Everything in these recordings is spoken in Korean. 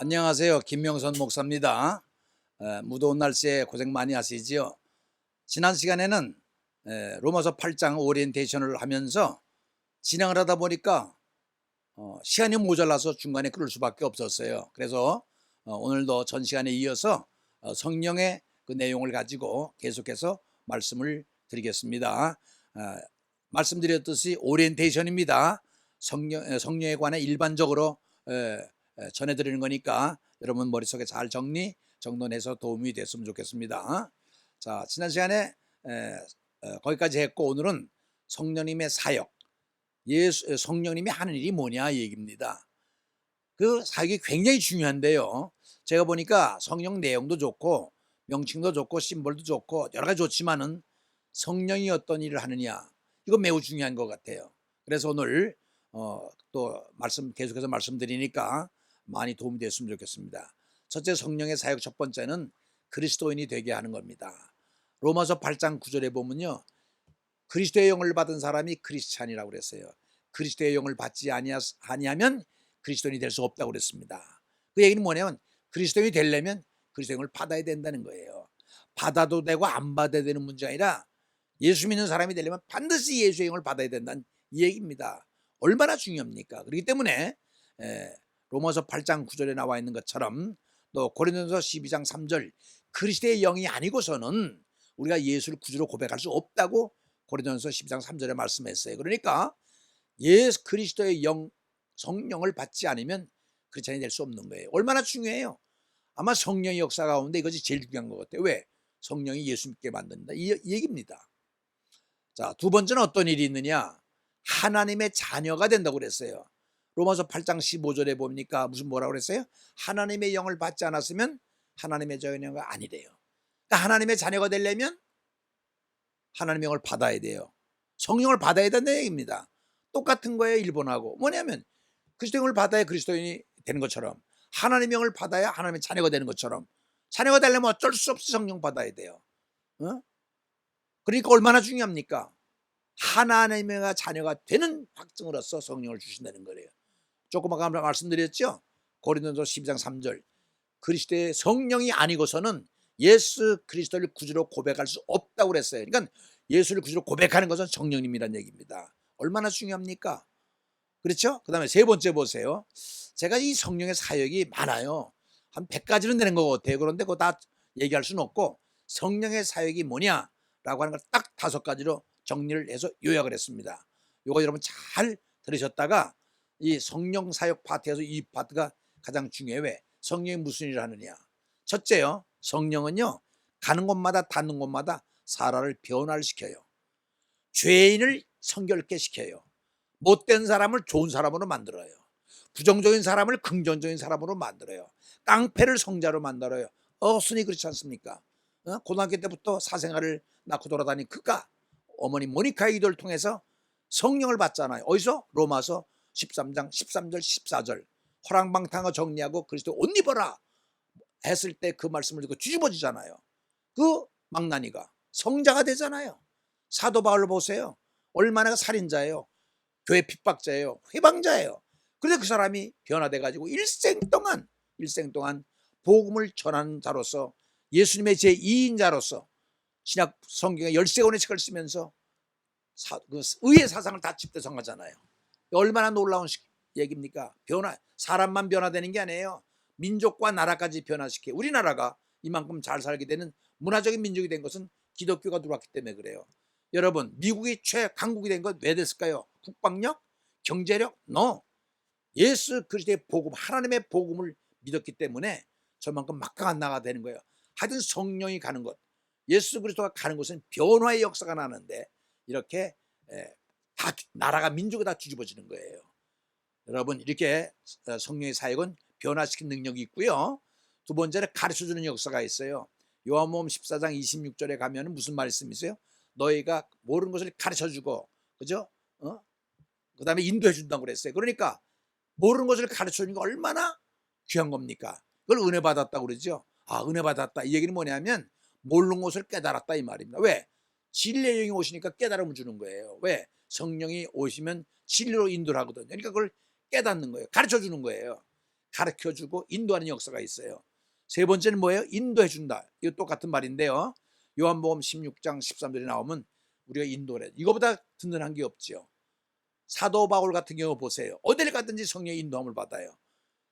안녕하세요. 김명선 목사입니다. 무더운 날씨에 고생 많이 하시지요. 지난 시간에는 로마서 8장 오리엔테이션을 하면서 진행을 하다 보니까 시간이 모자라서 중간에 끊을 수밖에 없었어요. 그래서 오늘도 전 시간에 이어서 성령의 그 내용을 가지고 계속해서 말씀을 드리겠습니다. 말씀드렸듯이 오리엔테이션입니다. 성령에 관해 일반적으로 전해드리는 거니까 여러분 머릿속에 잘 정돈해서 도움이 됐으면 좋겠습니다. 자, 지난 시간에 거기까지 했고, 오늘은 성령님의 사역, 성령님이 하는 일이 뭐냐 이 얘기입니다. 그 사역이 굉장히 중요한데요. 제가 보니까 성령 내용도 좋고 명칭도 좋고 심볼도 좋고 여러 가지 좋지만은 성령이 어떤 일을 하느냐, 이거 매우 중요한 것 같아요. 그래서 오늘 또 계속해서 말씀드리니까 많이 도움이 됐으면 좋겠습니다. 첫째, 성령의 사역 첫 번째는 그리스도인이 되게 하는 겁니다. 로마서 8장 9절에 보면요, 그리스도의 영을 받은 사람이 크리스찬이라고 그랬어요. 그리스도의 영을 받지 아니하면 그리스도인이 될 수 없다고 그랬습니다. 그 얘기는 뭐냐면 그리스도인이 되려면 그리스도의 영을 받아야 된다는 거예요. 받아도 되고 안 받아야 되는 문제가 아니라 예수 믿는 사람이 되려면 반드시 예수의 영을 받아야 된다는 이 얘기입니다. 얼마나 중요합니까? 그렇기 때문에 로마서 8장 9절에 나와 있는 것처럼, 또 고린도서 12장 3절, 그리스도의 영이 아니고서는 우리가 예수를 구주로 고백할 수 없다고 고린도서 12장 3절에 말씀했어요. 그러니까 예수 그리스도의 영, 성령을 받지 않으면 크리스찬이 될 수 없는 거예요. 얼마나 중요해요. 아마 성령의 역사 가운데 이것이 제일 중요한 것 같아요. 왜? 성령이 예수 믿게 만든다, 이 얘기입니다. 자, 두 번째는 어떤 일이 있느냐? 하나님의 자녀가 된다고 그랬어요. 로마서 8장 15절에 보니까 뭐라고 그랬어요? 하나님의 영을 받지 않았으면 하나님의 자녀가 아니래요. 그러니까 하나님의 자녀가 되려면 하나님의 영을 받아야 돼요. 성령을 받아야 된다는 얘기입니다. 똑같은 거예요, 일본하고. 뭐냐면 그리스도의 영을 받아야 그리스도인이 되는 것처럼, 하나님의 영을 받아야 하나님의 자녀가 되는 것처럼, 자녀가 되려면 어쩔 수 없이 성령 받아야 돼요. 그러니까 얼마나 중요합니까? 하나님의 자녀가 되는 확증으로서 성령을 주신다는 거예요. 조금 아까 말씀드렸죠. 고린도서 12장 3절, 그리스도의 성령이 아니고서는 예수 그리스도를 구주로 고백할 수 없다고 그랬어요. 그러니까 예수를 구주로 고백하는 것은 성령님이란 얘기입니다. 얼마나 중요합니까? 그렇죠? 그 다음에 세 번째 보세요. 제가 이 성령의 사역이 많아요. 한 100가지는 되는 것 같아요. 그런데 그거 다 얘기할 수는 없고, 성령의 사역이 뭐냐라고 하는 걸 딱 5가지로 정리를 해서 요약을 했습니다. 이거 여러분 잘 들으셨다가 이 성령 사역 파트에서 이 파트가 가장 중요해요. 왜? 성령이 무슨 일을 하느냐. 첫째요, 성령은요, 가는 곳마다 닿는 곳마다 사람을 변화시켜요. 죄인을 성결케 시켜요. 못된 사람을 좋은 사람으로 만들어요. 부정적인 사람을 긍정적인 사람으로 만들어요. 깡패를 성자로 만들어요. 순이 그렇지 않습니까? 고등학교 때부터 사생활을 낳고 돌아다닌 그가 어머니 모니카의 기도를 통해서 성령을 받잖아요. 어디서? 로마서 13장 13절 14절, 허랑방탕을 정리하고 그리스도 옷 입어라 했을 때 그 말씀을 듣고 뒤집어지잖아요. 그 망나니가 성자가 되잖아요. 사도 바울을 보세요. 얼마나 살인자예요. 교회 핍박자예요. 회방자예요. 그런데 그 사람이 변화돼 가지고 일생 동안 복음을 전하는 자로서, 예수님의 제2인자로서 신약 성경에 13권의 책을 쓰면서 그 의의 사상을 다 집대성하잖아요. 얼마나 놀라운 얘기입니까? 사람만 변화되는 게 아니에요. 민족과 나라까지 변화시켜. 우리나라가 이만큼 잘 살게 되는 문화적인 민족이 된 것은 기독교가 들어왔기 때문에 그래요. 여러분, 미국이 최강국이 된 건 왜 됐을까요? 국방력? 경제력? No. 예수 그리스도의 복음, 하나님의 복음을 믿었기 때문에 저만큼 막강한 나라가 되는 거예요. 하여튼 성령이 가는 것, 예수 그리스도가 가는 곳은 변화의 역사가 나는데, 이렇게 다 나라가, 민족이 다 뒤집어지는 거예요. 여러분, 이렇게 성령의 사역은 변화시키는 능력이 있고요. 두 번째는 가르쳐주는 역사가 있어요. 요한복음 14장 26절에 가면 무슨 말씀이 있어요? 너희가 모르는 것을 가르쳐주고, 그죠? 그 다음에 인도해 준다고 그랬어요. 그러니까 모르는 것을 가르쳐주는 게 얼마나 귀한 겁니까? 그걸 은혜 받았다고 그러죠. 은혜 받았다, 이 얘기는 뭐냐면 모르는 것을 깨달았다, 이 말입니다. 왜? 진리의 영이 오시니까 깨달음을 주는 거예요. 왜? 성령이 오시면 진리로 인도를 하거든요. 그러니까 그걸 깨닫는 거예요. 가르쳐 주는 거예요. 가르쳐주고 인도하는 역사가 있어요. 세 번째는 뭐예요? 인도해준다. 이거 똑같은 말인데요. 요한복음 16장 13절에 나오면 우리가 인도를 해. 이거보다 든든한 게 없죠. 사도 바울 같은 경우 보세요. 어딜 가든지 성령의 인도함을 받아요.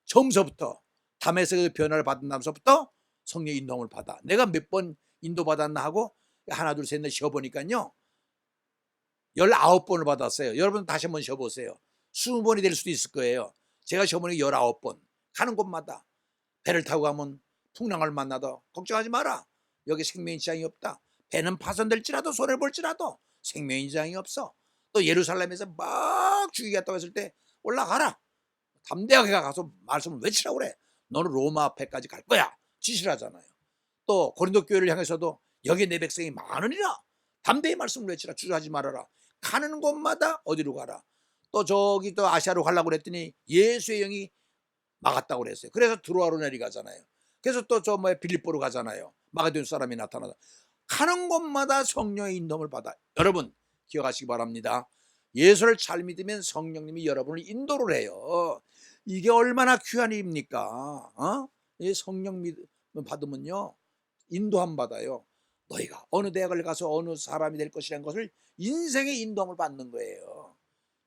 처음서부터 담에색의 변화를 받은 다음서부터 성령의 인도함을 받아. 내가 몇 번 인도받았나 하고 하나 둘 셋 넷 쉬어보니까요 19번을 받았어요. 여러분 다시 한번 쉬어보세요. 20번이 될 수도 있을 거예요. 제가 쉬어보니 19번. 가는 곳마다 배를 타고 가면 풍랑을 만나도 걱정하지 마라. 여기 생명의 지장이 없다. 배는 파손될지라도 손해를 볼지라도 생명의 지장이 없어. 또 예루살렘에서 막 죽이겠다고 했을 때 올라가라. 담대하게 가서 말씀을 외치라고 그래. 너는 로마 앞에까지 갈 거야. 지시를 하잖아요. 또 고린도 교회를 향해서도 여기 내 백성이 많으니라. 담대히 말씀을 외치라. 주저하지 말아라. 가는 곳마다 어디로 가라. 또 저기 또 아시아로 가려고 그랬더니 예수의 영이 막았다고 그랬어요. 그래서 드로아로 내려가잖아요. 그래서 또 저 빌립보로 가잖아요. 마가도니 사람이 나타나다. 가는 곳마다 성령의 인도를 받아. 여러분 기억하시기 바랍니다. 예수를 잘 믿으면 성령님이 여러분을 인도를 해요. 이게 얼마나 귀한 일입니까? 이 성령 믿음 받으면요 인도함 받아요. 너희가 어느 대학을 가서 어느 사람이 될 것이라는 것을 인생의 인도함을 받는 거예요.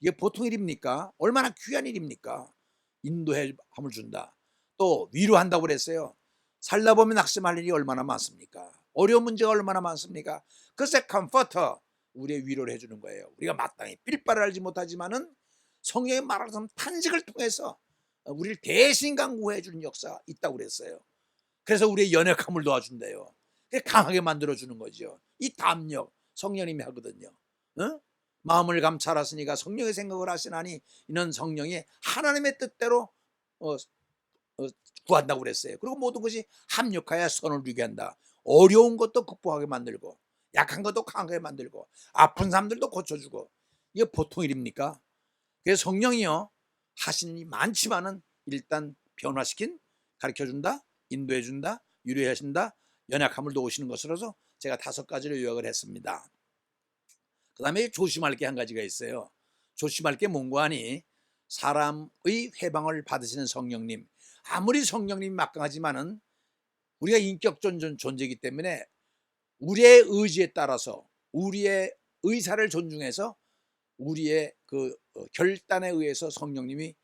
이게 보통 일입니까? 얼마나 귀한 일입니까? 인도함을 준다. 또 위로한다고 그랬어요. 살다 보면 낙심할 일이 얼마나 많습니까? 어려운 문제가 얼마나 많습니까? 그것에 컴포터 우리의 위로를 해주는 거예요. 우리가 마땅히 필바를 알지 못하지만은 성령의 말하는 탄식을 통해서 우리를 대신 강구해 주는 역사가 있다고 그랬어요. 그래서 우리의 연약함을 도와준대요. 강하게 만들어주는 거죠. 이 담력 성령님이 하거든요. 마음을 감찰하시니까 성령의 생각을 하시나니 이는 성령이 하나님의 뜻대로 구한다고 그랬어요. 그리고 모든 것이 합력하여 선을 이루게 한다. 어려운 것도 극복하게 만들고 약한 것도 강하게 만들고 아픈 사람들도 고쳐주고. 이게 보통 일입니까? 그래서 성령이요 하시는 일이 많지만은 일단 변화시킨 가르쳐준다, 인도해준다, 유료하신다, 연약함을 도우시는 것으로서 제가 5가지를 요약을 했습니다. 그 다음에 조심할 게 한 가지가 있어요. 조심할 게 뭔고 하니 사람의 회방을 받으시는 성령님. 아무리 성령님이 막강하지만은 우리가 인격적 존재이기 때문에 우리의 의지에 따라서 우리의 의사를 존중해서 우리의 그 결단에 의해서 성령님이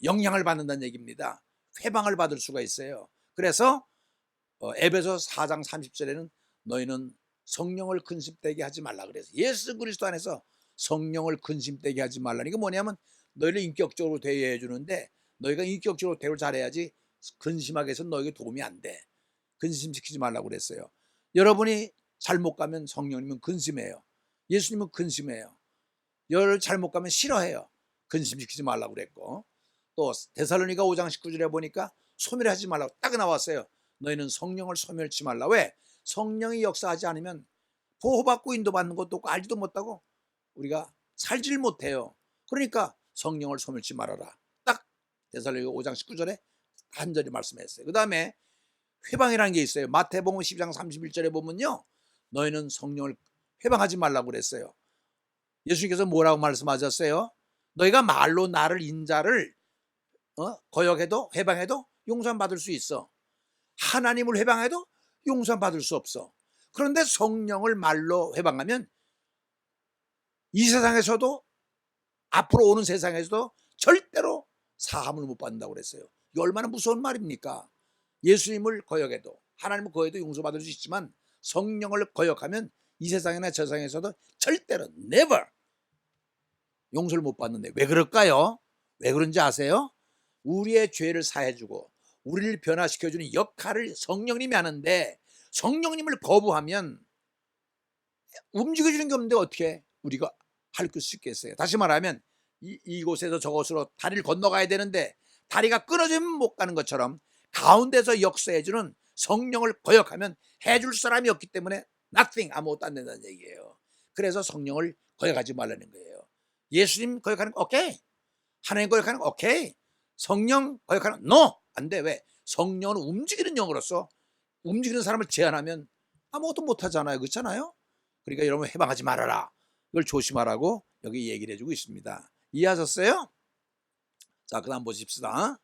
영향을 받는다는 얘기입니다. 회방을 받을 수가 있어요. 그래서 에베소 4장 30절에는 너희는 성령을 근심되게 하지 말라 그래서 예수 그리스도 안에서 성령을 근심되게 하지 말라. 이게 뭐냐면 너희를 인격적으로 대해해 주는데 너희가 인격적으로 대우를 잘해야지 근심하게 해서 너에게 도움이 안 돼. 근심시키지 말라고 그랬어요. 여러분이 잘못 가면 성령님은 근심해요. 예수님은 근심해요. 열을 잘못 가면 싫어해요. 근심시키지 말라고 그랬고 또 데살로니가 5장 19절에 보니까 소멸하지 말라고 딱 나왔어요. 너희는 성령을 소멸치 말라. 왜? 성령이 역사하지 않으면 보호받고 인도받는 것도 없고 알지도 못하고 우리가 살지를 못해요. 그러니까 성령을 소멸치 말아라. 딱 데살로니가 5장 19절에 간절히 말씀했어요. 그 다음에 회방이라는 게 있어요. 마태복음 10장 31절에 보면요 너희는 성령을 회방하지 말라고 그랬어요. 예수님께서 뭐라고 말씀하셨어요? 너희가 말로 나를 인자를 거역해도 회방해도 용서받을 수 있어. 하나님을 회방해도 용서받을 수 없어. 그런데 성령을 말로 회방하면 이 세상에서도 앞으로 오는 세상에서도 절대로 사함을 못 받는다고 그랬어요. 이게 얼마나 무서운 말입니까? 예수님을 거역해도 하나님을 거역해도 용서받을 수 있지만 성령을 거역하면 이 세상이나 저 세상에서도 절대로 never 용서를 못 받는데 왜 그럴까요? 왜 그런지 아세요? 우리의 죄를 사해주고 우리를 변화시켜주는 역할을 성령님이 하는데 성령님을 거부하면 움직여주는 게 없는데 어떻게 우리가 할 수 있겠어요? 다시 말하면 이곳에서 저곳으로 다리를 건너가야 되는데 다리가 끊어지면 못 가는 것처럼 가운데서 역사해주는 성령을 거역하면 해줄 사람이 없기 때문에 nothing 아무것도 안 된다는 얘기예요. 그래서 성령을 거역하지 말라는 거예요. 예수님 거역하는 거 오케이, 하나님 거역하는 거 오케이, 성령 거역하는 거 no 안 돼. 왜? 성령은 움직이는 영으로서 움직이는 사람을 제한하면 아무것도 못하잖아요. 그렇잖아요. 그러니까 여러분 해방하지 말아라. 이걸 조심하라고 여기 얘기를 해주고 있습니다. 이해하셨어요? 자, 그 다음 보십시다.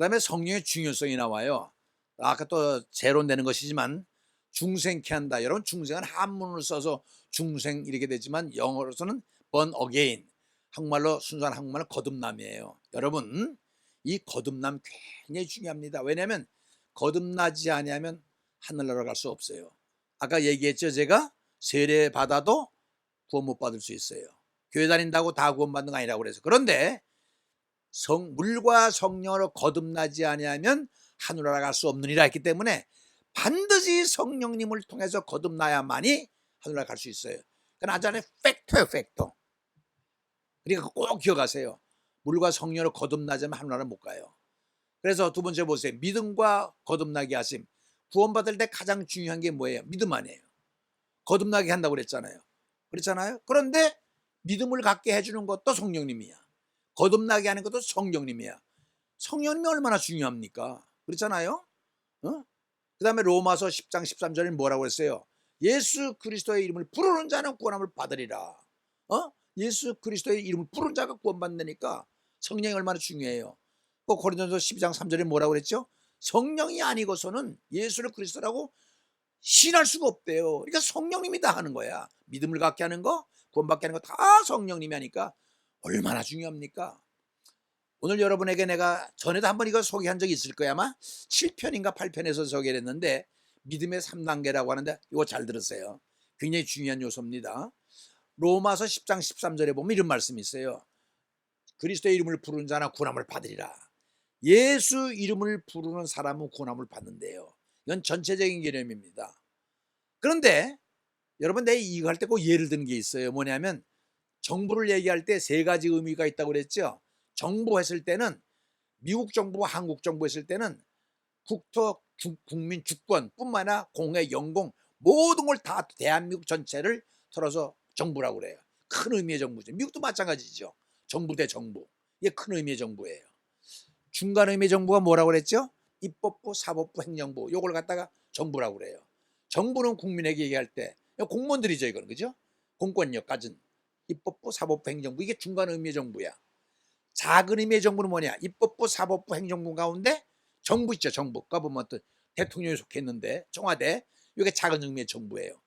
다음에 성령의 중요성이 나와요. 아까 또 재론되는 것이지만 중생케 한다. 여러분, 중생은 한문을 써서 중생 이렇게 되지만 영어로서는 born again, 한국말로 순수한 한국말은 거듭남이에요. 여러분, 이 거듭남 굉장히 중요합니다. 왜냐하면 거듭나지 아니하면 하늘나라 갈 수 없어요. 아까 얘기했죠. 제가 세례 받아도 구원 못 받을 수 있어요. 교회 다닌다고 다 구원받는 거 아니라고 그래서. 그런데 물과 성령으로 거듭나지 아니하면 하늘나라 갈 수 없느니라 했기 때문에 반드시 성령님을 통해서 거듭나야만이 하늘나라 갈 수 있어요. 그건 아주 팩트예요, 팩트. 그러니까 꼭 기억하세요. 물과 성령으로 거듭나지 않으면 하늘나라 못 가요. 그래서 두 번째 보세요. 믿음과 거듭나게 하심. 구원받을 때 가장 중요한 게 뭐예요? 믿음 아니에요. 거듭나게 한다고 그랬잖아요. 그렇잖아요. 그런데 믿음을 갖게 해주는 것도 성령님이야. 거듭나게 하는 것도 성령님이야. 성령님이 얼마나 중요합니까? 그렇잖아요. 그 다음에 로마서 10장 13절에 뭐라고 했어요? 예수 그리스도의 이름을 부르는 자는 구원함을 받으리라. 예수 그리스도의 이름을 부르는 자가 구원받으니까 성령이 얼마나 중요해요. 또 고린도서 12장 3절에 뭐라고 그랬죠? 성령이 아니고서는 예수를 그리스도라고 신할 수가 없대요. 그러니까 성령님이 다 하는 거야. 믿음을 갖게 하는 거, 구원받게 하는 거 다 성령님이 하니까 얼마나 중요합니까? 오늘 여러분에게 내가 전에도 한번 이거 소개한 적이 있을 거야. 아마 7편인가 8편에서 소개를 했는데 믿음의 3단계라고 하는데 이거 잘 들으세요. 굉장히 중요한 요소입니다. 로마서 10장 13절에 보면 이런 말씀이 있어요. 그리스도의 이름을 부르는 자나 구원함을 받으리라. 예수 이름을 부르는 사람은 구원함을 받는데요. 이건 전체적인 개념입니다. 그런데 여러분, 내가 이거 할 때 꼭 예를 드는 게 있어요. 뭐냐면 정부를 얘기할 때 세 가지 의미가 있다고 그랬죠. 정부 했을 때는 미국 정부와 한국 정부 했을 때는 국토, 국민 주권 뿐만 아니라 공해, 영공 모든 걸 다 대한민국 전체를 털어서 정부라고 그래요. 큰 의미의 정부죠. 미국도 마찬가지죠. 정부 대 정부. 이게 큰 의미의 정부예요. 중간 의미의 정부가 뭐라고 그랬죠? 입법부, 사법부, 행정부. 요걸 갖다가 정부라고 그래요. 정부는 국민에게 얘기할 때 공무원들이죠, 이거는. 그죠? 공권력 가진 입법부, 사법부, 행정부. 이게 중간 의미의 정부야. 작은 의미의 정부는 뭐냐? 입법부, 사법부, 행정부 가운데 정부 있죠, 정부. 그거 보면 또 대통령이 속했는데 청와대. 이게 작은 의미의 정부예요.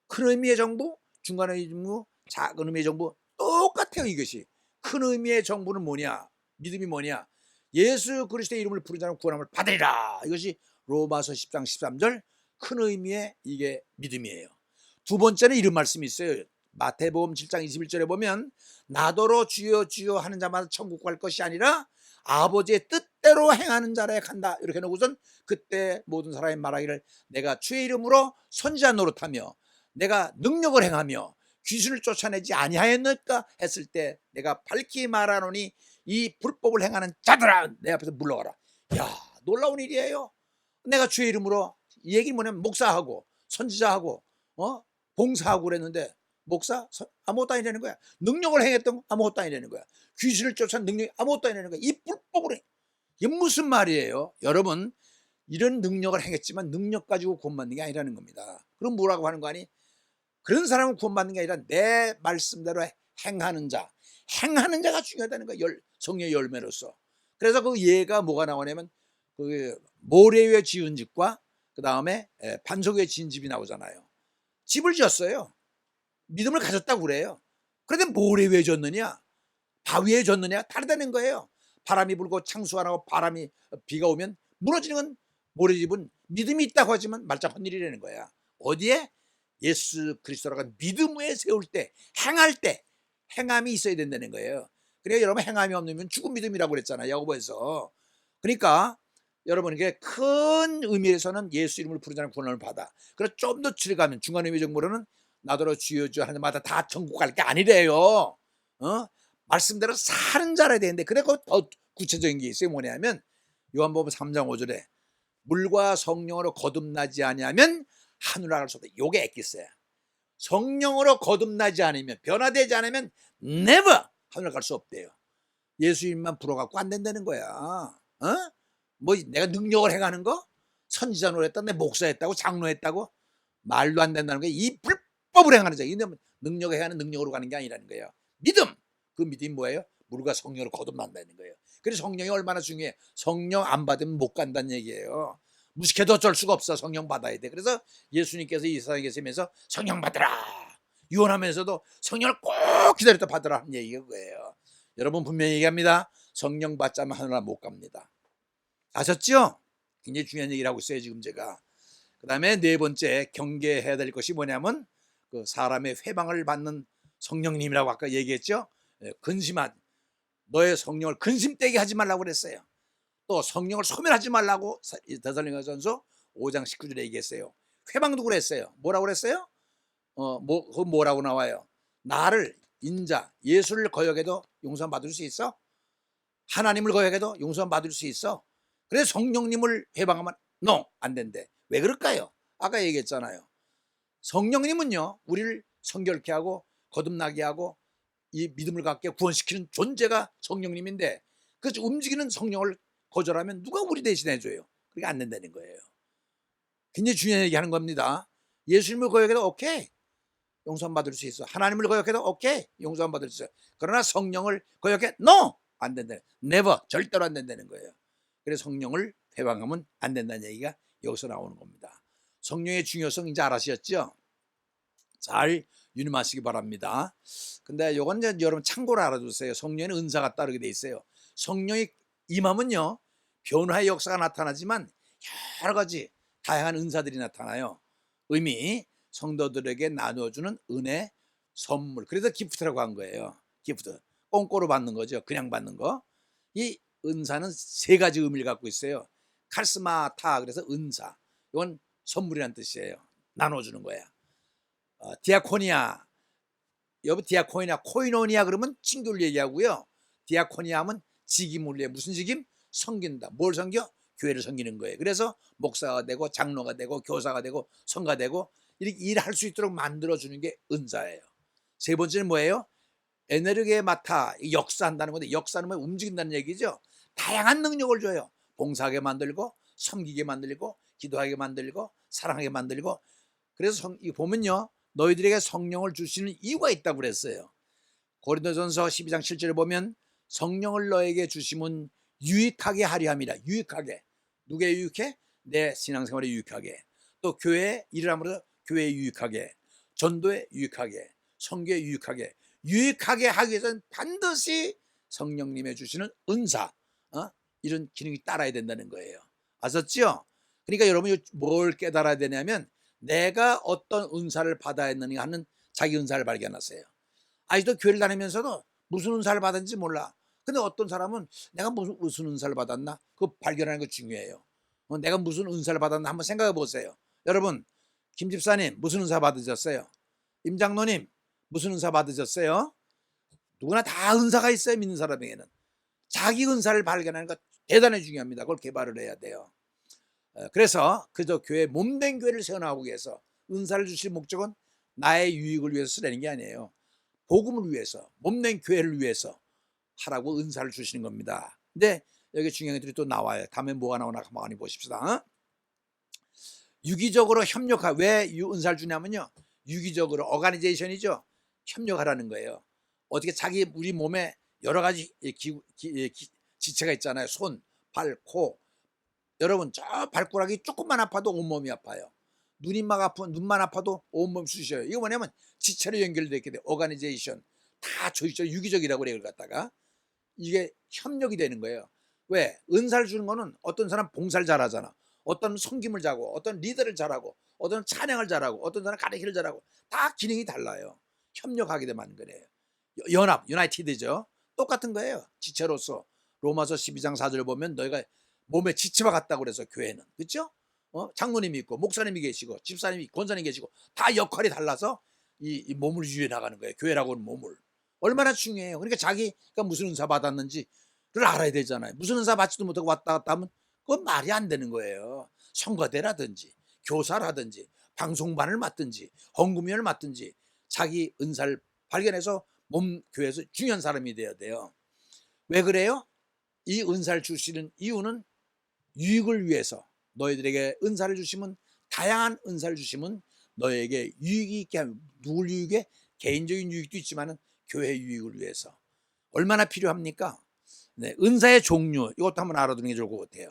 큰 의미의 정부, 중간 의미의 정부, 작은 의미의 정부 똑같아요. 이것이 큰 의미의 정부는 뭐냐? 믿음이 뭐냐? 예수 그리스도의 이름을 부르는 자는 구원함을 받으리라. 이것이 로마서 10장 13절 큰 의미의 이게 믿음이에요. 두 번째는 이런 말씀이 있어요. 마태복음 7장 21절에 보면 나더러 주여 주여 하는 자마다 천국 갈 것이 아니라 아버지의 뜻대로 행하는 자라에 간다. 이렇게 놓고선 그때 모든 사람이 말하기를 내가 주의 이름으로 선지자 노릇하며 내가 능력을 행하며 귀신을 쫓아내지 아니하였을까 했을 때 내가 밝히 말하노니 이 불법을 행하는 자들아 내 앞에서 물러가라. 야, 놀라운 일이에요. 내가 주의 이름으로 이 얘기 뭐냐면 목사하고 선지자하고 봉사하고 그랬는데 목사 아무것도 아니라는 거야. 능력을 행했던 아무것도 아니라는 거야. 귀신을 쫓아낸 능력이 아무것도 아니라는 거야. 이 불법으로 이게 무슨 말이에요? 여러분, 이런 능력을 행했지만 능력 가지고 구원받는 게 아니라는 겁니다. 그럼 뭐라고 하는 거 아니? 그런 사람은 구원받는 게 아니라 내 말씀대로 행하는 자, 행하는 자가 중요하다는 거야. 성령의 열매로서. 그래서 그 예가 뭐가 나오냐면 그 모래 위에 지은 집과 그 다음에 반석 위에 지은 집이 나오잖아요. 집을 지었어요. 믿음을 가졌다고 그래요. 그런데 모래 위에 졌느냐 바위에 졌느냐 다르다는 거예요. 바람이 불고 창수가 나고 비가 오면 무너지는 건 모래집은 믿음이 있다고 하지만 말짱 헛일이라는 거야. 어디에? 예수 그리스도라고 믿음 위에 세울 때 행할 때 행함이 있어야 된다는 거예요. 그래야 여러분 행함이 없으면 죽은 믿음이라고 그랬잖아요, 야고보에서. 그러니까 여러분에게 큰 의미에서는 예수 이름을 부르는 자는 구원을 받아. 그래서 좀 더 들어가면 중간 의미 정보로는 나더러 주여 주여 하는 자마다 다 천국 갈 게 아니래요. 말씀대로 사는 자라야 되는데 그래 더 구체적인 게 있어요. 뭐냐면 요한복음 3장 5절에 물과 성령으로 거듭나지 아니하면 하늘나라 갈 수 없다. 요게 엑기스야. 성령으로 거듭나지 않으면 변화되지 않으면 never 하늘나라 갈 수 없대요. 예수님만 불어갖고 안 된다는 거야. 뭐 내가 능력을 행하는 거? 선지자 노릇했다, 내 목사했다고, 장로했다고? 말도 안 된다는 거야. 이 불법을 행하는 자. 능력을 행하는 능력으로 가는 게 아니라는 거예요. 믿음. 그 믿음이 뭐예요? 물과 성령으로 거듭난다는 거예요. 그래서 성령이 얼마나 중요해. 성령 안 받으면 못 간다는 얘기예요. 무식해도 어쩔 수가 없어. 성령 받아야 돼. 그래서 예수님께서 이 세상에 계시면서 성령 받으라 유언하면서도 성령을 꼭 기다렸다 받으라 하는 얘기가 그거예요. 여러분 분명히 얘기합니다. 성령 받자면 하늘나라 못 갑니다. 아셨죠? 굉장히 중요한 얘기를 하고 있어요 지금 제가. 그 다음에 네 번째 경계해야 될 것이 뭐냐면 그 사람의 회방을 받는 성령님이라고 아까 얘기했죠. 근심한 너의 성령을 근심되게 하지 말라고 그랬어요. 또 성령을 소멸하지 말라고 데살로니가전서 5장 19절에 얘기했어요. 회방도 그랬어요. 뭐라고 그랬어요? 뭐라고 나와요? 나를 인자 예수를 거역해도 용서만 받을 수 있어? 하나님을 거역해도 용서만 받을 수 있어? 그래서 성령님을 회방하면 안 된대. 왜 그럴까요? 아까 얘기했잖아요. 성령님은요 우리를 성결케 하고 거듭나게 하고 이 믿음을 갖게 구원시키는 존재가 성령님인데 그 움직이는 성령을 거절하면 누가 우리 대신해 줘요? 그게 안 된다는 거예요. 굉장히 중요한 얘기 하는 겁니다. 예수님을 거역해도 오케이 용서만 받을 수 있어. 하나님을 거역해도 오케이 용서만 받을 수 있어. 그러나 성령을 거역해 안 된다. never 절대로 안 된다는 거예요. 그래서 성령을 회방하면 안 된다는 얘기가 여기서 나오는 겁니다. 성령의 중요성 이제 알아셨죠? 잘 유념하시기 바랍니다. 근데 요건 이제 여러분 참고로 알아두세요. 성령에는 은사가 따르게 돼 있어요. 성령이 임하면요 변화의 역사가 나타나지만 여러 가지 다양한 은사들이 나타나요. 의미 성도들에게 나눠주는 은혜 선물 그래서 기프트라고 한 거예요. 기프트 꽁꼬로 받는 거죠. 그냥 받는 거. 이 은사는 세 가지 의미를 갖고 있어요. 카리스마타 그래서 은사 이건 선물이라는 뜻이에요. 나눠주는 거야. 디아코니아 여보 디아코니아 코이노니아 그러면 친교를 얘기하고요. 디아코니아 하면 직임을 해. 무슨 직임? 섬긴다. 뭘 섬겨? 교회를 섬기는 거예요. 그래서 목사가 되고 장로가 되고 교사가 되고 성가 되고 이렇게 일할 수 있도록 만들어주는 게 은사예요. 세 번째는 뭐예요? 에네르게 마타 역사한다는 건데 역사는 뭐 움직인다는 얘기죠. 다양한 능력을 줘요. 봉사하게 만들고 섬기게 만들고 기도하게 만들고 사랑하게 만들고 그래서 보면요 너희들에게 성령을 주시는 이유가 있다고 그랬어요. 고린도전서 12장 7절에 보면 성령을 너에게 주심은 유익하게 하려 함이라. 유익하게. 누구에 유익해? 내 신앙생활에 유익하게. 또 교회에 일을 함으로써 교회에 유익하게. 전도에 유익하게. 선교에 유익하게. 유익하게 하기 위해서는 반드시 성령님의 주시는 은사 이런 기능이 따라야 된다는 거예요. 아셨죠? 그러니까 여러분이 뭘 깨달아야 되냐면 내가 어떤 은사를 받아야 했느냐 하는 자기 은사를 발견하세요. 아직도 교회를 다니면서도 무슨 은사를 받았는지 몰라. 근데 어떤 사람은 내가 무슨 은사를 받았나? 그거 발견하는 거 중요해요. 내가 무슨 은사를 받았나 한번 생각해 보세요. 여러분 김 집사님 무슨 은사 받으셨어요? 임 장로님 무슨 은사 받으셨어요? 누구나 다 은사가 있어요. 믿는 사람에게는. 자기 은사를 발견하는 거 대단히 중요합니다. 그걸 개발을 해야 돼요. 그래서 그저 교회 몸된 교회를 세워나가기 위해서 은사를 주실 목적은 나의 유익을 위해서 쓰라는 게 아니에요. 복음을 위해서 몸된 교회를 위해서 하라고 은사를 주시는 겁니다. 근데 여기 중요한 것들이 또 나와요. 다음에 뭐가 나오나 많이 보십시다. 유기적으로 협력하 왜 은사를 주냐면요. 유기적으로 어가니제이션이죠. 협력하라는 거예요. 어떻게 우리 몸에 여러 가지 지체가 있잖아요. 손, 발, 코. 여러분 저 발가락이 조금만 아파도 온몸이 아파요. 눈만 아파도 온몸 쑤셔요. 이거 뭐냐면 지체로 연결되어 있게 돼요. 오가니제이션 다 유기적이라고 그래요. 갖다가 이게 협력이 되는 거예요. 왜? 은사를 주는 거는 어떤 사람 봉사를 잘하잖아. 어떤 섬김을 잘하고 어떤 리더를 잘하고 어떤 찬양을 잘하고 어떤 사람 가르치기를 잘하고 다 기능이 달라요. 협력하게 되면 거예요. 유나이티드죠. 똑같은 거예요. 지체로서 로마서 12장 4절 보면 너희가 몸에 지체와 같다고 그래서 교회는 그렇죠? 장로님이 있고 목사님이 계시고 집사님이 권사님이 계시고 다 역할이 달라서 이 몸을 유지해 나가는 거예요. 교회라고 하는 몸을 얼마나 중요해요. 그러니까 자기가 무슨 은사 받았는지를 알아야 되잖아요. 무슨 은사 받지도 못하고 왔다 갔다 하면 그건 말이 안 되는 거예요. 성가대라든지 교사라든지 방송반을 맡든지 헌금위원을 맡든지 자기 은사를 발견해서 교회에서 중요한 사람이 되어야 돼요. 왜 그래요? 이 은사를 주시는 이유는 유익을 위해서 너희들에게 은사를 주시면 다양한 은사를 주시면 너에게 유익이 있게 하면 누굴 유익에? 개인적인 유익도 있지만 교회 유익을 위해서 얼마나 필요합니까? 네, 은사의 종류 이것도 한번 알아두는 게 좋을 것 같아요.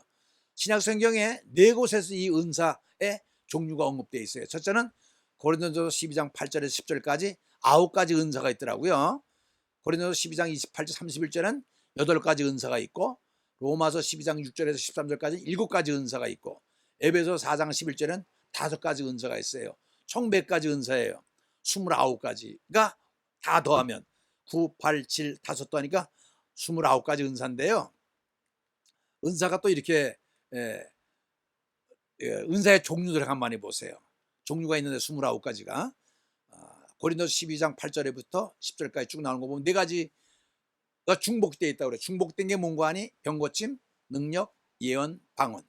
신약 성경에 네 곳에서 이 은사의 종류가 언급되어 있어요. 첫째는 고린도전서 12장 8절에서 10절까지 9가지 은사가 있더라고요. 고린도전서 12장 28절 31절은 8가지 은사가 있고, 로마서 12장 6절에서 13절까지 7가지 은사가 있고, 에베소 4장 11절은 5가지 은사가 있어요. 총 몇 가지 은사예요? 29가지가 다 더하면 9, 8, 7, 5 더하니까 29가지 은사인데요. 은사가 또 이렇게 은사의 종류들을 한번 많이 보세요. 종류가 있는데 29가지가 고린도서 12장 8절부터 10절까지 쭉 나오는 거 보면 네 가지가 중복되어 있다고 그래요. 중복된 게 뭔가 하니 병고침, 능력, 예언, 방언.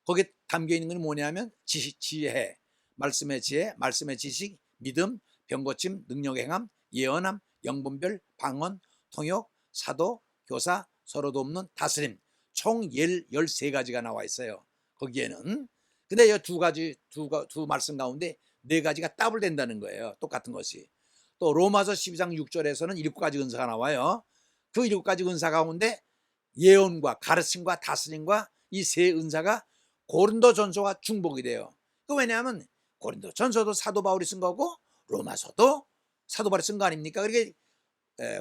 거기에 담겨 있는 건 뭐냐면 지혜, 말씀의 지혜, 말씀의 지식, 믿음, 병고침, 능력의 행함, 예언함, 영분별, 방언, 통역, 사도, 교사, 서로 돕는, 다스림. 총 13가지가 나와 있어요. 거기에는. 근데 이 두 말씀 가운데 4가지가 더블된다는 거예요. 똑같은 것이. 또 로마서 12장 6절에서는 7가지 은사가 나와요. 그 7가지 은사 가운데 예언과 가르침과 다스림과 이 세 은사가 고린도전서와 중복이 돼요. 그 왜냐하면 고린도전서도 사도 바울이 쓴 거고 로마서도 사도 바울이 쓴 거 아닙니까? 그러니까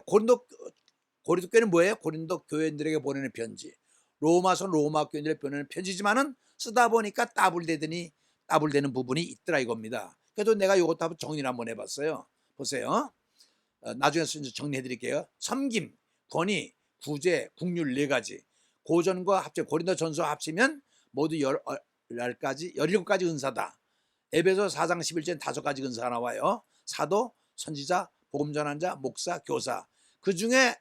고린도 교회는 뭐예요? 고린도 교인들에게 보내는 편지. 로마서는 로마 교인들에게 보내는 편지지만은 쓰다 보니까 따블되는 부분이 있더라 이겁니다. 그래도 내가 이것도 한번 정리를 한번 해봤어요. 보세요. 나중에 정리해 드릴게요. 섬김, 권위, 구제, 국률 4가지. 고전과 합쳐 고린도전서 합치면 모두 17가지 은사다. 에베소 4장 11절엔 5가지 은사가 나와요. 사도, 선지자, 복음 전환자, 목사, 교사. 그 중에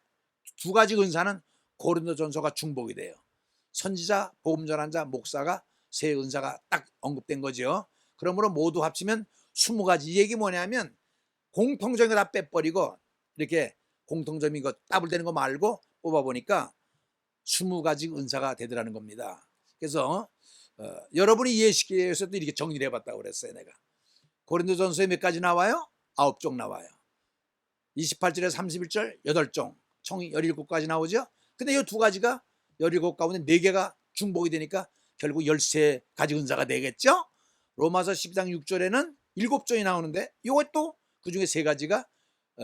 2가지 은사는 고린도전서가 중복이 돼요. 선지자, 복음 전환자, 목사가 세 은사가 딱 언급된 거죠. 그러므로 모두 합치면 20가지. 이 얘기 뭐냐면 공통적인 거 다 빼버리고 이렇게 공통점인 거 더블되는 거 말고 뽑아보니까 20가지 은사가 되더라는 겁니다. 그래서 여러분이 이해시키기 위해서도 이렇게 정리를 해봤다고 그랬어요. 내가 고린도전서에 몇 가지 나와요? 9종 나와요. 28절에서 31절 8종 총 17가지 나오죠. 근데 이 2가지가 17 가운데 4개가 중복이 되니까 결국 13가지 은사가 되겠죠. 로마서 10장 6절에는 7종이 나오는데 이것도 그중에 3가지가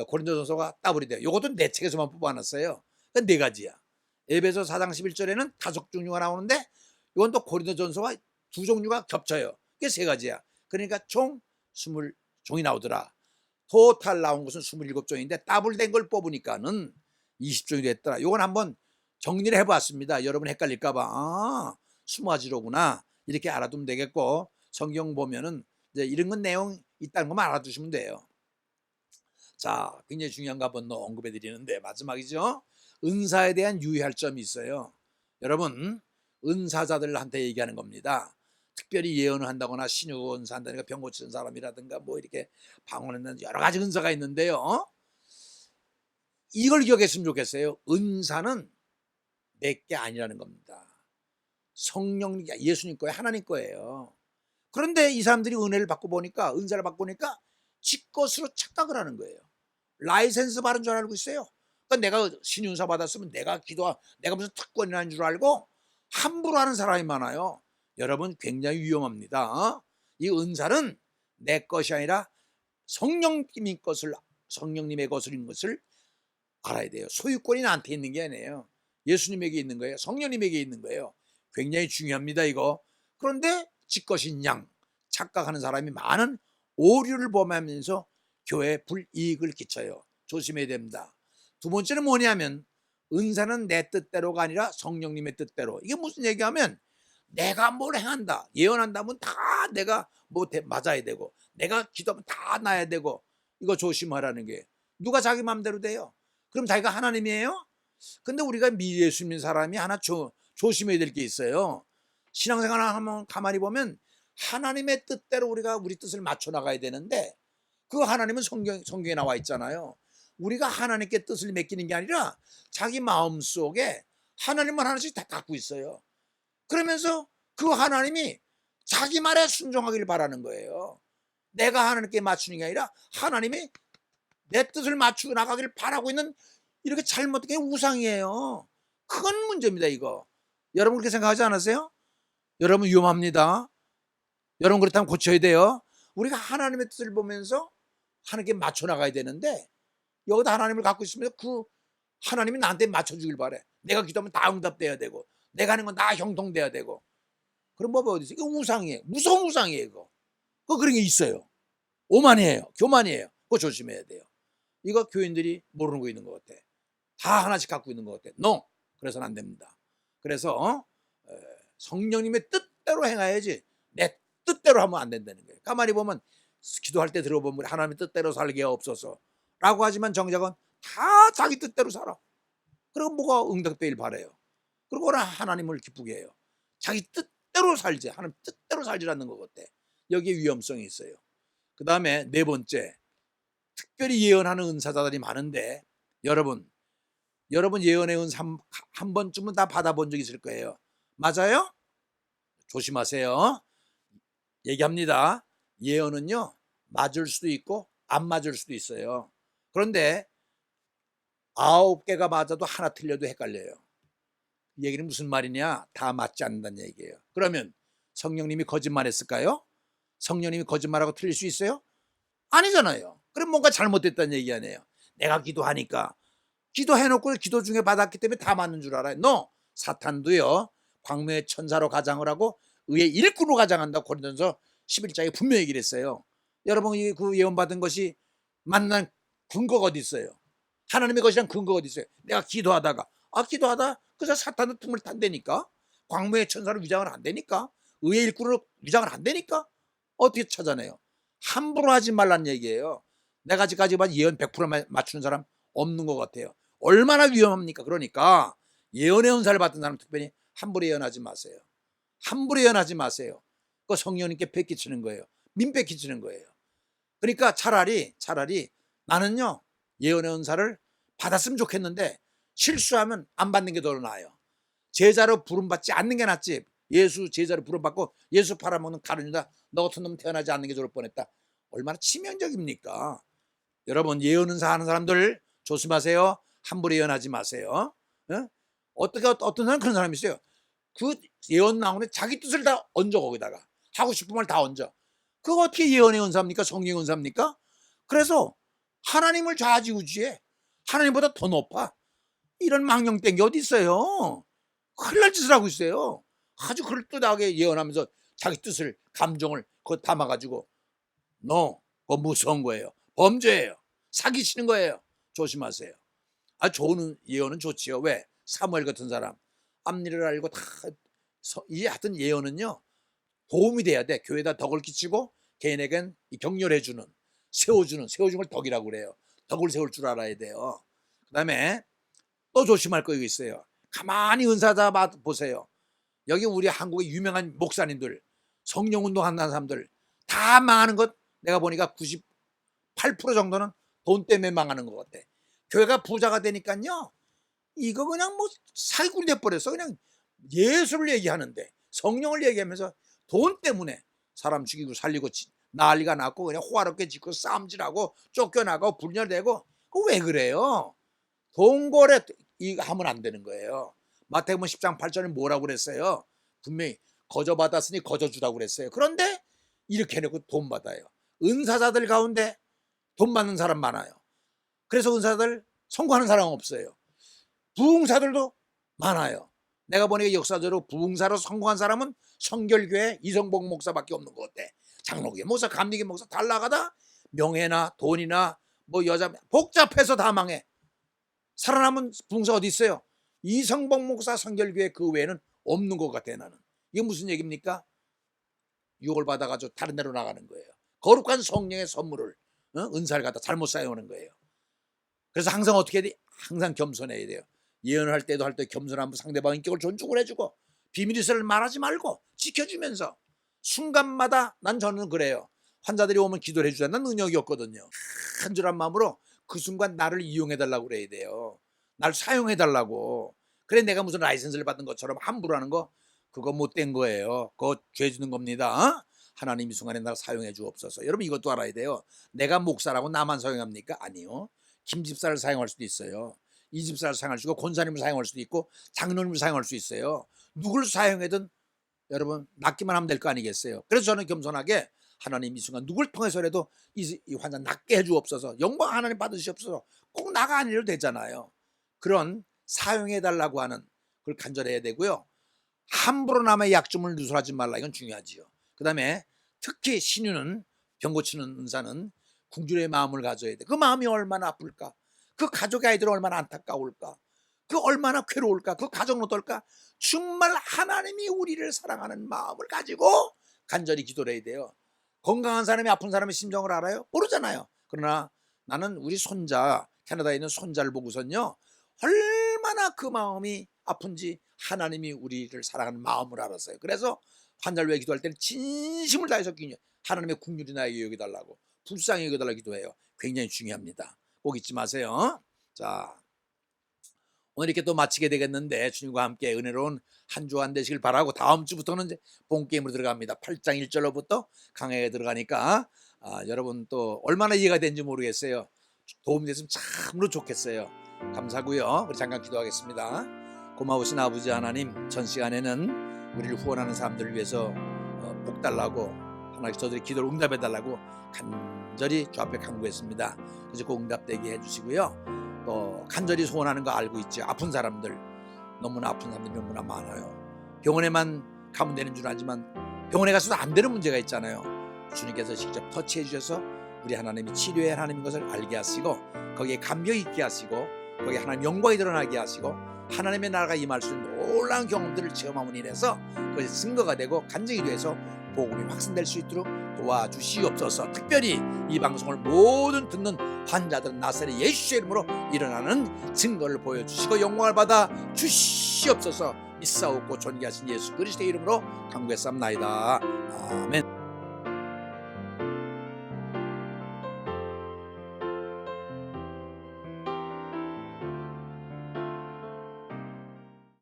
고린도전서가 더블이 돼요. 이것도 내 책에서만 뽑아놨어요. 그러니까 4가지야. 에베소 4장 11절에는 5종류가 나오는데 이건 또 고린도전서와 2종류가 겹쳐요. 그게 3가지야. 그러니까 총 20종이 나오더라. 토탈 나온 것은 27종인데 더블된 걸 뽑으니까는 20종이 됐더라. 이건 한번 정리를 해봤습니다. 여러분 헷갈릴까봐 20가지로구나 이렇게 알아두면 되겠고, 성경 보면은 이제 이런 건 내용 있다는 것만 알아두시면 돼요. 자, 굉장히 중요한 거 한번 언급해 드리는데 마지막이죠. 은사에 대한 유의할 점이 있어요. 여러분 은사자들한테 얘기하는 겁니다. 특별히 예언을 한다거나 신유 은사 한다든가 병 고치는 사람이라든가 뭐 이렇게 방언하는 여러 가지 은사가 있는데요. 이걸 기억했으면 좋겠어요. 은사는 내게 아니라는 겁니다. 성령 예수님 거예요. 하나님 거예요. 그런데 이 사람들이 은혜를 받고 보니까 은사를 받고 보니까 지 것으로 착각을 하는 거예요. 라이센스 받은 줄 알고 있어요. 그러니까 내가 신윤사 받았으면 내가 무슨 특권이라는 줄 알고 함부로 하는 사람이 많아요. 여러분 굉장히 위험합니다. 이 은사는 내 것이 아니라 성령님의 것을 알아야 돼요. 소유권이 나한테 있는 게 아니에요. 예수님에게 있는 거예요. 성령님에게 있는 거예요. 굉장히 중요합니다 이거. 그런데 지 것인 양 착각하는 사람이 많은 오류를 범하면서 교회에 불이익을 끼쳐요. 조심해야 됩니다. 두 번째는 뭐냐면 은사는 내 뜻대로가 아니라 성령님의 뜻대로. 이게 무슨 얘기하면 내가 뭘 행한다 예언한다면 다 내가 뭐 맞아야 되고 내가 기도하면 다 나야 되고, 이거 조심하라는 게. 누가 자기 마음대로 돼요? 그럼 자기가 하나님이에요? 근데 우리가 예수 믿는 사람이 하나 조심해야 될 게 있어요. 신앙생활 하면 가만히 보면 하나님의 뜻대로 우리가 우리 뜻을 맞춰 나가야 되는데 그 하나님은 성경에 나와 있잖아요. 우리가 하나님께 뜻을 맡기는 게 아니라 자기 마음속에 하나님만 하나씩 다 갖고 있어요. 그러면서 그 하나님이 자기 말에 순종하기를 바라는 거예요. 내가 하나님께 맞추는 게 아니라 하나님이 내 뜻을 맞추고 나가기를 바라고 있는 이렇게 잘못된 게 우상이에요. 큰 문제입니다 이거. 여러분 그렇게 생각하지 않으세요? 여러분 위험합니다. 여러분 그렇다면 고쳐야 돼요. 우리가 하나님의 뜻을 보면서 하나님께 맞춰 나가야 되는데 여기다 하나님을 갖고 있으면 그 하나님이 나한테 맞춰주길 바래. 내가 기도하면 다 응답돼야 되고 내가 하는 건 다 형통돼야 되고. 그런 법이 어디 있어? 이거 우상이에요. 무서운 우상이에요 이거. 그런 게 있어요. 오만이에요. 교만이에요. 그거 조심해야 돼요. 이거 교인들이 모르는 거 있는 것 같아. 다 하나씩 갖고 있는 것 같아. No. 그래서는 안 됩니다. 그래서 성령님의 뜻대로 행해야지 내 뜻대로 하면 안 된다는 거예요. 가만히 보면 기도할 때 들어보면 하나님의 뜻대로 살게 하옵소서 라고 하지만 정작은 다 자기 뜻대로 살아. 그리고 뭐가 응답되길 바래요. 그리고 하나님을 기쁘게 해요. 자기 뜻대로 살지, 하나님 뜻대로 살지라는 것 같아. 여기에 위험성이 있어요. 그 다음에 네 번째, 특별히 예언하는 은사자들이 많은데 여러분 예언의 은사 한 번쯤은 다 받아본 적 있을 거예요. 맞아요? 조심하세요. 얘기합니다. 예언은요 맞을 수도 있고 안 맞을 수도 있어요. 그런데 9개가 맞아도 하나 틀려도 헷갈려요. 이 얘기는 무슨 말이냐? 다 맞지 않는다는 얘기예요. 그러면 성령님이 거짓말했을까요? 성령님이 거짓말하고 틀릴 수 있어요? 아니잖아요. 그럼 뭔가 잘못됐다는 얘기 아니에요. 내가 기도하니까 기도해놓고 기도 중에 받았기 때문에 다 맞는 줄 알아요. No. 사탄도요 광명의 천사로 가장을 하고 의의 일꾼으로 가장한다고 고린도전서 11장에 분명히 얘기를 했어요. 여러분 그 예언받은 것이 만난 근거가 어디 있어요? 하나님의 것이란 근거가 어디 있어요? 내가 기도하다가 기도하다 그래서 사탄은 틈을 탄다니까. 광명의 천사로 위장을 안 되니까. 의의 일꾼으로 위장을 안 되니까. 어떻게 찾아내요? 함부로 하지 말란 얘기예요. 내가 아직까지만 예언 100% 맞추는 사람 없는 것 같아요. 얼마나 위험합니까? 그러니까 예언의 은사를 받은 사람 특별히 함부로 예언하지 마세요. 함부로 예언하지 마세요. 그 성령님께 베끼치는 거예요. 민폐 끼치는 거예요. 그러니까 차라리 나는요 예언의 은사를 받았으면 좋겠는데 실수하면 안 받는 게 더 나아요. 제자로 부름받지 않는 게 낫지. 예수 제자로 부름받고 예수 팔아먹는 가룟 유다 너 같은 놈 태어나지 않는 게 좋을 뻔했다. 얼마나 치명적입니까? 여러분 예언 은사 하는 사람들 조심하세요. 함부로 예언하지 마세요. 어떤 사람 그런 사람이 있어요. 그 예언 나오는데 자기 뜻을 다 얹어 거기다가 하고 싶은 말 다 얹어. 그거 어떻게 예언의 은사입니까? 성령의 은사입니까? 그래서 하나님을 좌지우지해. 하나님보다 더 높아. 이런 망령된 게 어디 있어요? 큰일 날 짓을 하고 있어요. 아주 그럴듯하게 예언하면서 자기 뜻을 감정을 그거 담아가지고 그거 무서운 거예요. 범죄예요. 사기치는 거예요. 조심하세요. 좋은 예언은 좋지요. 왜? 사무엘 같은 사람 앞일을 알고 다 이 하여튼 예언은요 도움이 돼야 돼. 교회에다 덕을 끼치고 개인에겐 격려해주는 세워주는 걸 덕이라고 그래요. 덕을 세울 줄 알아야 돼요. 그 다음에 또 조심할 거 있어요. 가만히 은사자 보세요. 여기 우리 한국의 유명한 목사님들 성령운동 한다는 사람들 다 망하는 것 내가 보니까 98% 정도는 돈 때문에 망하는 것 같아. 교회가 부자가 되니까요 이거 그냥 뭐 사기꾼이 돼버렸어. 그냥 예수를 얘기하는데 성령을 얘기하면서 돈 때문에 사람 죽이고 살리고 난리가 났고 그냥 호화롭게 짓고 싸움질하고 쫓겨나고 분열되고 그거 왜 그래요? 돈거래 이거 하면 안 되는 거예요. 마태복음 10장 8절에 뭐라고 그랬어요? 분명히 거저 받았으니 거저 주라고 그랬어요. 그런데 이렇게 해놓고 돈 받아요. 은사자들 가운데 돈 받는 사람 많아요. 그래서 은사들 성공하는 사람은 없어요. 부흥사들도 많아요. 내가 보니까 역사적으로 부흥사로 성공한 사람은 성결교회 이성복 목사밖에 없는 것 같아. 장로교 목사, 감리교 목사 다 나가다 명예나 돈이나 뭐 여자 복잡해서 다 망해. 살아남은 부흥사 어디 있어요? 이성복 목사 성결교회 그 외에는 없는 것 같아 나는. 이게 무슨 얘기입니까? 유혹을 받아가지고 다른 데로 나가는 거예요. 거룩한 성령의 선물을 은사를 갖다 잘못 사용하는 거예요. 그래서 항상 어떻게 해야 돼? 항상 겸손해야 돼요. 예언을 할 때도 할 때 겸손하면 상대방 인격을 존중을 해주고 비밀이설을 말하지 말고 지켜주면서 순간마다 저는 그래요. 환자들이 오면 기도를 해주자. 난 능력이 없거든요. 간절한 마음으로 그 순간 나를 이용해달라고 그래야 돼요. 날 사용해달라고. 그래 내가 무슨 라이센스를 받은 것처럼 함부로 하는 거 그거 못된 거예요. 그거 죄 주는 겁니다. 하나님 이 순간에 나를 사용해 주옵소서. 여러분 이것도 알아야 돼요. 내가 목사라고 나만 사용합니까? 아니요. 김 집사를 사용할 수도 있어요. 이 집사를 사용할 수 있고 권사님을 사용할 수도 있고 장로님을 사용할 수 있어요. 누굴 사용해든 여러분 낫기만 하면 될 거 아니겠어요. 그래서 저는 겸손하게 하나님 이 순간 누굴 통해서라도 이 환자 낫게 해주옵소서, 영광 하나님 받으시옵소서, 꼭 나가 아니래도 되잖아요. 그런 사용해달라고 하는 그걸 간절해야 되고요. 함부로 남의 약점을 누설하지 말라, 이건 중요하지요. 그 다음에 특히 신유는, 병 고치는 은사는 궁중의 마음을 가져야 돼. 그 마음이 얼마나 아플까, 그 가족의 아이들은 얼마나 안타까울까, 그 얼마나 괴로울까, 그 가정은 어떨까. 정말 하나님이 우리를 사랑하는 마음을 가지고 간절히 기도를 해야 돼요. 건강한 사람이 아픈 사람의 심정을 알아요? 모르잖아요. 그러나 나는 우리 손자, 캐나다에 있는 손자를 보고선요, 얼마나 그 마음이 아픈지 하나님이 우리를 사랑하는 마음을 알았어요. 그래서 환자를 위해 기도할 때는 진심을 다해서 하나님의 긍휼이 나에게 여겨달라고, 불쌍히 여겨달라고 기도해요. 굉장히 중요합니다. 꼭 잊지 마세요. 자, 오늘 이렇게 또 마치게 되겠는데 주님과 함께 은혜로운 한 주간 되시길 바라고, 다음 주부터는 이제 본게임으로 들어갑니다. 8장 1절로부터 강해에 들어가니까 여러분 또 얼마나 이해가 되는지 모르겠어요. 도움이 됐으면 참으로 좋겠어요. 감사하고요. 우리 잠깐 기도하겠습니다. 고마우신 아버지 하나님, 전 시간에는 우리를 후원하는 사람들을 위해서 복 달라고, 하나님 저들의 기도를 응답해 달라고 간절히 주 앞에 간구했습니다. 그래서 그 응답되게 해주시고요. 또 간절히 소원하는 거 알고 있죠. 아픈 사람들, 너무나 아픈 사람들이 너무나 많아요. 병원에만 가면 되는 줄 알지만 병원에 가서도 안 되는 문제가 있잖아요. 주님께서 직접 터치해 주셔서 우리 하나님이 치료의 하나님인 것을 알게 하시고, 거기에 감격이 있게 하시고, 거기에 하나님 영광이 드러나게 하시고, 하나님의 나라가 임할 수 있는 놀라운 경험들을 체험함으로 인해서 그것이 증거가 되고 간증이 돼서 복음이 확산될 수 있도록 도와주시옵소서. 특별히 이 방송을 모든 듣는 환자들은 나사렛 예수의 이름으로 일어나는 증거를 보여주시고 영광을 받아 주시옵소서. 믿사옵고 존귀하신 예수 그리스도의 이름으로 간구했사옵나이다. 아멘.